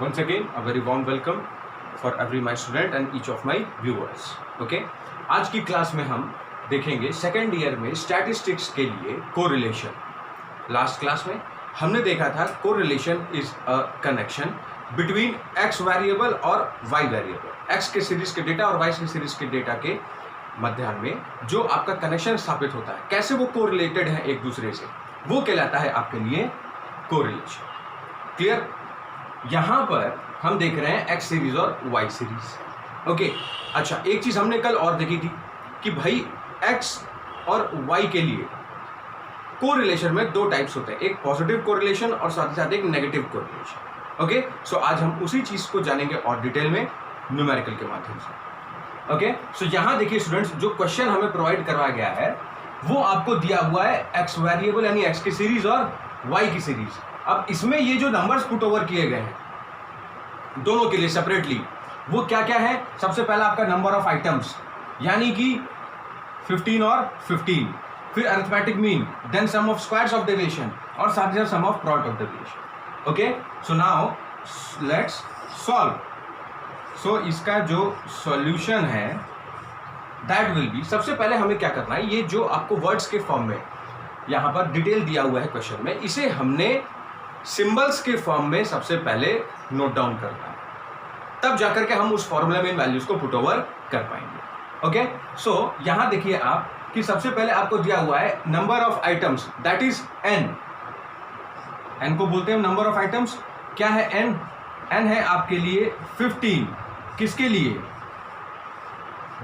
Once again, a very warm welcome for every my student and each of my viewers. Okay? आज की class में हम देखेंगे second year में statistics के लिए कोरिलेशन. लास्ट क्लास में हमने देखा था correlation is a connection between x variable और वाई वेरिएबल. एक्स के सीरीज के डेटा और वाई के सीरीज के डेटा के मध्य में जो आपका कनेक्शन स्थापित होता है, कैसे वो कोरिलेटेड है एक दूसरे से, वो कहलाता है आपके लिए कोरिलेशन. क्लियर? यहां पर हम देख रहे हैं एक्स सीरीज और वाई सीरीज. ओके, अच्छा, एक चीज हमने कल और देखी थी कि भाई एक्स और वाई के लिए कोरिलेशन में दो टाइप्स होते हैं, एक पॉजिटिव कोरिलेशन और साथ ही साथ एक नेगेटिव कोरिलेशन. ओके, सो आज हम उसी चीज को जानेंगे और डिटेल में न्यूमेरिकल के माध्यम से. ओके, सो यहां देखिए स्टूडेंट्स, जो क्वेश्चन हमें प्रोवाइड करवाया गया है वो आपको दिया हुआ है एक्स वेरिएबल यानी एक्स की सीरीज और वाई की सीरीज. अब इसमें ये जो नंबर्स पुट ओवर किए गए हैं दोनों के लिए सेपरेटली, वो क्या क्या है? सबसे पहला आपका नंबर ऑफ आइटम्स यानी कि 15 और 15, फिर arithmetic mean, then sum of squares of deviation और साथ ही साथ sum of product of deviation. Okay, so now let's solve. So इसका जो सॉल्यूशन है दैट विल बी, सबसे पहले हमें क्या करना है, ये जो आपको वर्ड्स के फॉर्म में यहाँ पर डिटेल दिया हुआ है क्वेश्चन में, इसे हमने सिंबल्स के फॉर्म में सबसे पहले नोट डाउन करना है, तब जाकर के हम उस फॉर्मूला में इन वैल्यूज को पुट ओवर कर पाएंगे. ओके, सो यहां देखिए आप कि सबसे पहले आपको दिया हुआ है number of items that is N. N को बोलते हैं नंबर ऑफ आइटम्स. क्या है एन? एन है आपके लिए 15. किसके लिए?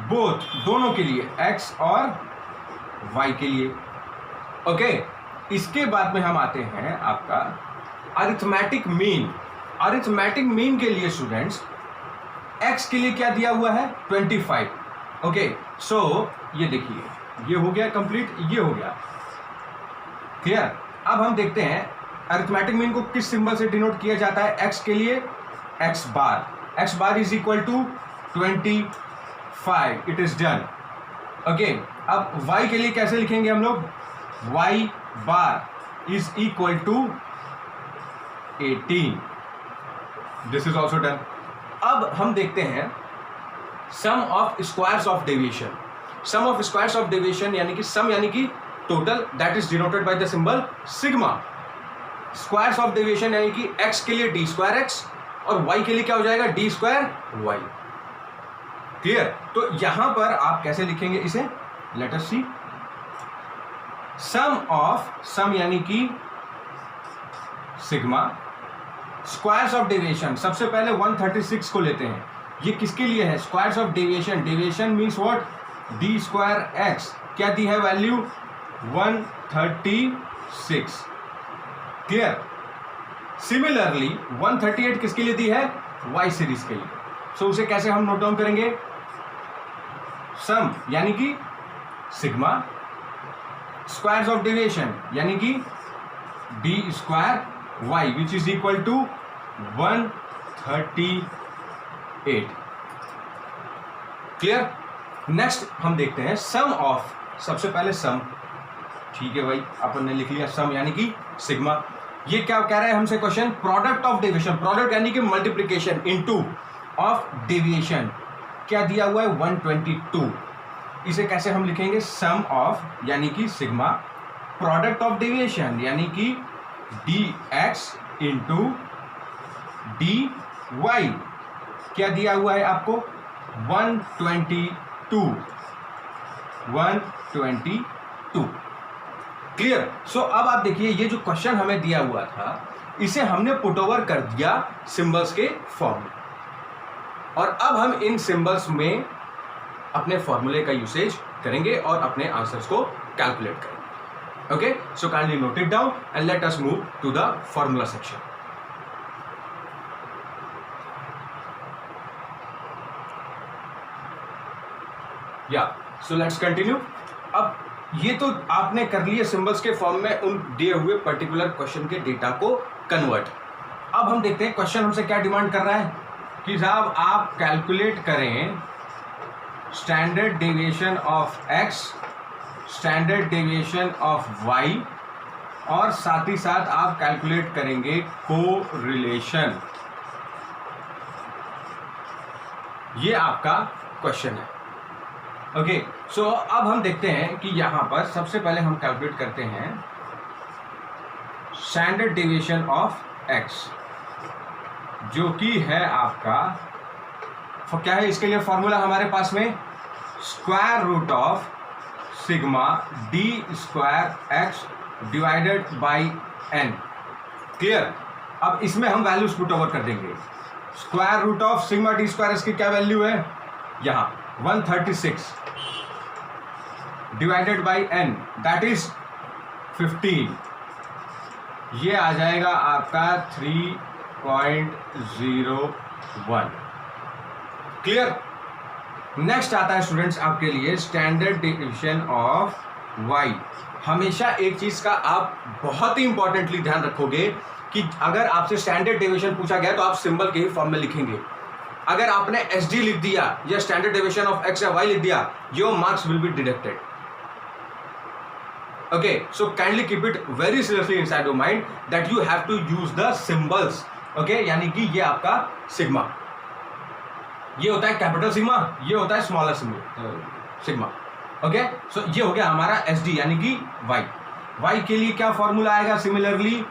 बोथ, दोनों के लिए, एक्स और वाई के लिए. ओके, इसके बाद में हम आते हैं आपका अरिथमेटिक मीन. अरिथमेटिक मीन के लिए स्टूडेंट्स एक्स के लिए क्या दिया हुआ है? 25. ओके, सो ये देखिए, ये हो गया कंप्लीट, ये हो गया क्लियर. अब हम देखते हैं अरिथमेटिक मीन को किस सिंबल से डिनोट किया जाता है. एक्स के लिए x bar. X bar is equal to 25. It is done. Okay, अब वाई के लिए कैसे लिखेंगे हम लोग? Y bar is equal to 18. This is also done. अब हम देखते हैं sum of squares of deviation. Sum of squares of deviation यानी कि सम यानी कि total, that is denoted by the symbol sigma. Squares of deviation यानी कि एक्स के लिए डी स्क्वायर एक्स और वाई के लिए क्या हो जाएगा? D square Y. क्लियर? तो यहां पर आप कैसे लिखेंगे इसे? Let us C. Some of, सम यानी कि सिग्मा, स्क्वायर्स ऑफ डेविएशन, सबसे पहले 136 को लेते हैं. ये किसके लिए है? Squares of deviation. Deviation means what? D square X. क्या दी है वैल्यू? 136. क्लियर? सिमिलरली 138 किसके लिए दी है? वाई सीरीज के लिए. सो उसे कैसे हम नोट डाउन करेंगे? सम यानी कि सिग्मा, स्क्वायर्स ऑफ डेविएशन यानी कि D square Y which is equal to 138. Clear? Next हम देखते हैं सम ऑफ. सबसे पहले सम, ठीक है भाई, अपन ने लिख लिया सम यानी कि सिग्मा. ये क्या कह रहा है हमसे question? Product of deviation. Product यानी कि मल्टीप्लीकेशन इनटू ऑफ डेविएशन. क्या दिया हुआ है? 122. इसे कैसे हम लिखेंगे? सम ऑफ यानी कि सिग्मा, प्रोडक्ट ऑफ डेविएशन यानी कि D X into D Y. क्या दिया हुआ है आपको? 122. क्लियर? सो अब आप देखिए, ये जो क्वेश्चन हमें दिया हुआ था इसे हमने पुट ओवर कर दिया सिंबल्स के फॉर्म में, और अब हम इन सिंबल्स में अपने फॉर्मूले का यूसेज करेंगे और अपने आंसर्स को कैलकुलेट करेंगे. Okay, so kindly note it down and let us move to the formula section. या सो लेट्स कंटिन्यू. अब ये तो आपने कर लिए सिंबल्स के फॉर्म में उन दिए हुए पर्टिकुलर क्वेश्चन के डेटा को कन्वर्ट. अब हम देखते हैं क्वेश्चन हमसे क्या डिमांड कर रहा है कि साहब आप कैलकुलेट करें standard deviation of X, standard deviation of Y और साथ ही साथ आप कैलकुलेट करेंगे कोरिलेशन. ये आपका क्वेश्चन है। ओके, सो अब हम देखते हैं कि यहाँ पर सबसे पहले हम कैलकुलेट करते हैं स्टैंडर्ड डेविएशन ऑफ x, जो कि है आपका क्या है, इसके लिए फॉर्मूला हमारे पास में square root of sigma D square X divided by n। Clear? अब इसमें हम वैल्यूज पुट ओवर कर देंगे। Square root of sigma D square इसकी क्या वैल्यू है, यहाँ 136 divided by n, that is 15। ये आ जाएगा आपका 3.01। क्लियर? नेक्स्ट आता है स्टूडेंट्स आपके लिए स्टैंडर्ड डेविएशन ऑफ y। हमेशा एक चीज का आप बहुत ही इंपॉर्टेंटली ध्यान रखोगे कि अगर आपसे स्टैंडर्ड डेविएशन पूछा गया तो आप सिंबल के ही फॉर्म में लिखेंगे। अगर आपने एस डी लिख दिया या स्टैंडर्ड डेविएशन ऑफ एक्स या वाई लिख दिया, your marks will be deducted. Okay, so kindly keep it very seriously inside your mind that you have to use the symbols. Okay, यानी कि ये आपका सिग्मा, ये होता है कैपिटल सिग्मा, ये होता है स्मॉलर सिग्मा। ओके, सो ये हो गया हमारा एस डी यानी कि वाई। वाई के लिए क्या फॉर्मूला आएगा, similarly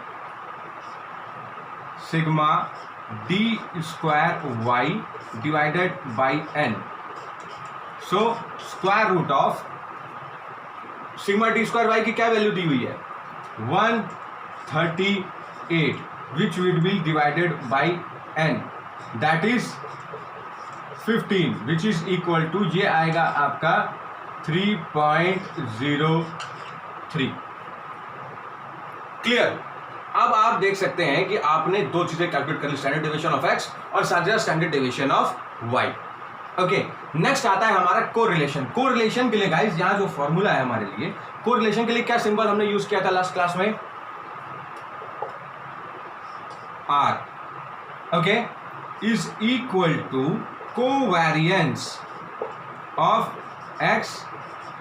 sigma D square Y divided by N. So square root of sigma D square Y की क्या वैल्यू दी हुई है, 138, which will be divided by N, that is 15, which is equal to, ये आएगा आपका 3.03। क्लियर? अब आप देख सकते हैं कि आपने दो चीजें कैलकुलेट कर ली, स्टैंडर्ड डेविएशन ऑफ एक्स और साथ ही standard deviation of y. Okay, next आता है हमारा कोरिलेशन। कोरिलेशन के लिए गाइस यहां जो फॉर्मूला है हमारे लिए, कोरिलेशन के लिए क्या सिंबल हमने यूज किया था लास्ट क्लास में, R. Okay, is equal to covariance of X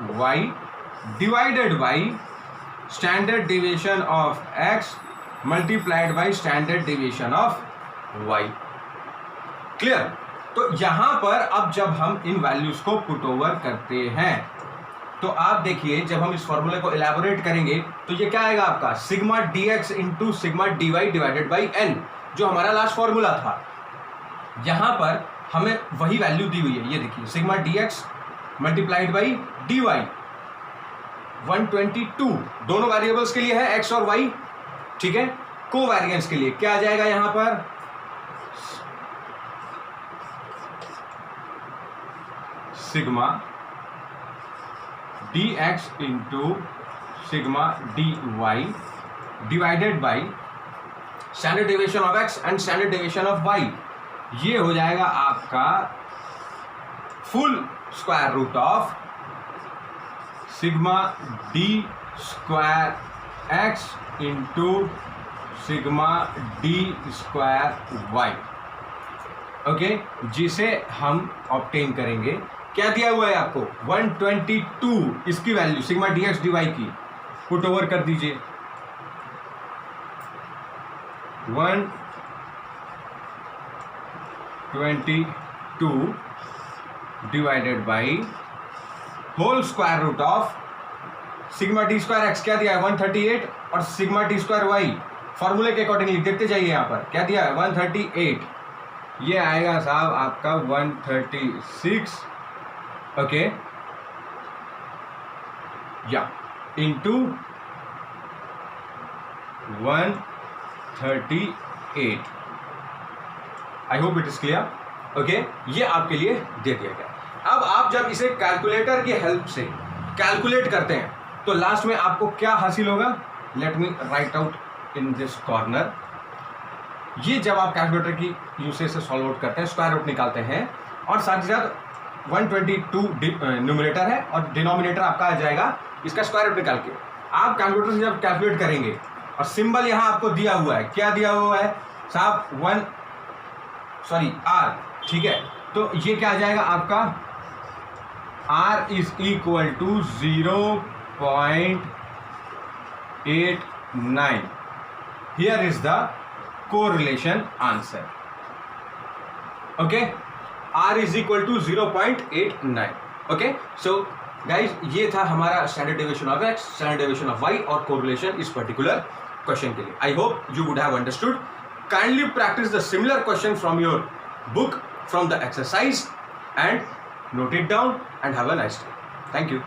Y divided by standard deviation of X multiplied by standard deviation of Y. Clear? तो यहां पर अब जब हम इन वैल्यूज को पुट ओवर करते हैं तो आप देखिए, जब हम इस फॉर्मूले को इलैबोरेट करेंगे तो ये क्या आएगा आपका, sigma D X into sigma D Y divided by N, जो हमारा लास्ट फॉर्मूला था। यहां पर हमें वही वैल्यू दी हुई है, ये देखिए sigma D X multiplied by D Y 122, दोनों वेरिएबल्स के लिए है एक्स और वाई। ठीक है, कोवेरिएंस के लिए क्या आ जाएगा यहां पर, sigma D X into sigma D Y divided by standard deviation of X and standard deviation of Y. ये हो जाएगा आपका full square root of sigma D square X into sigma D square Y. Okay, जिसे हम obtain करेंगे, क्या दिया हुआ है आपको, 122, इसकी value sigma D X D Y की पुट ओवर कर दीजिए, 122 divided by whole square root of sigma T square X क्या दिया है 138 और सिग्मा टी स्क्वायर वाई फॉर्मूले के अकॉर्डिंगली देखते जाइए, यहाँ पर क्या दिया है 138, ये आएगा साहब आपका 136। ओके, या into 138। I hope it is clear. Okay, ये आपके लिए दे दिया गया। अब आप जब इसे कैलकुलेटर की हेल्प से कैलकुलेट करते हैं तो लास्ट में आपको क्या हासिल होगा, let me right out in this corner. ये जब आप कैलकुलेटर की यूसेज से सॉल्व आउट करते हैं, स्क्वायर रूट निकालते हैं और साथ ही साथ 122 न्यूमरेटर है और डिनोमिनेटर आपका आ जाएगा इसका स्क्वायर रूट निकाल के। आप कैलकुलेटर से जब कैलकुलेट करेंगे और सिंबल यहाँ आपको दिया हुआ है, क्या दिया हुआ है साहब, आर। ठीक है, तो ये क्या आ जाएगा आपका, R is equal to 0.89। Here is the correlation answer. Okay, r is equal to 0.89. Okay, so guys ये था हमारा standard deviation of x, standard deviation of y और कोरिलेशन इस पर्टिकुलर क्वेश्चन के लिए. I hope you would have understood. Kindly practice the similar question from your book, from the exercise, and note it down and have a nice day. Thank you.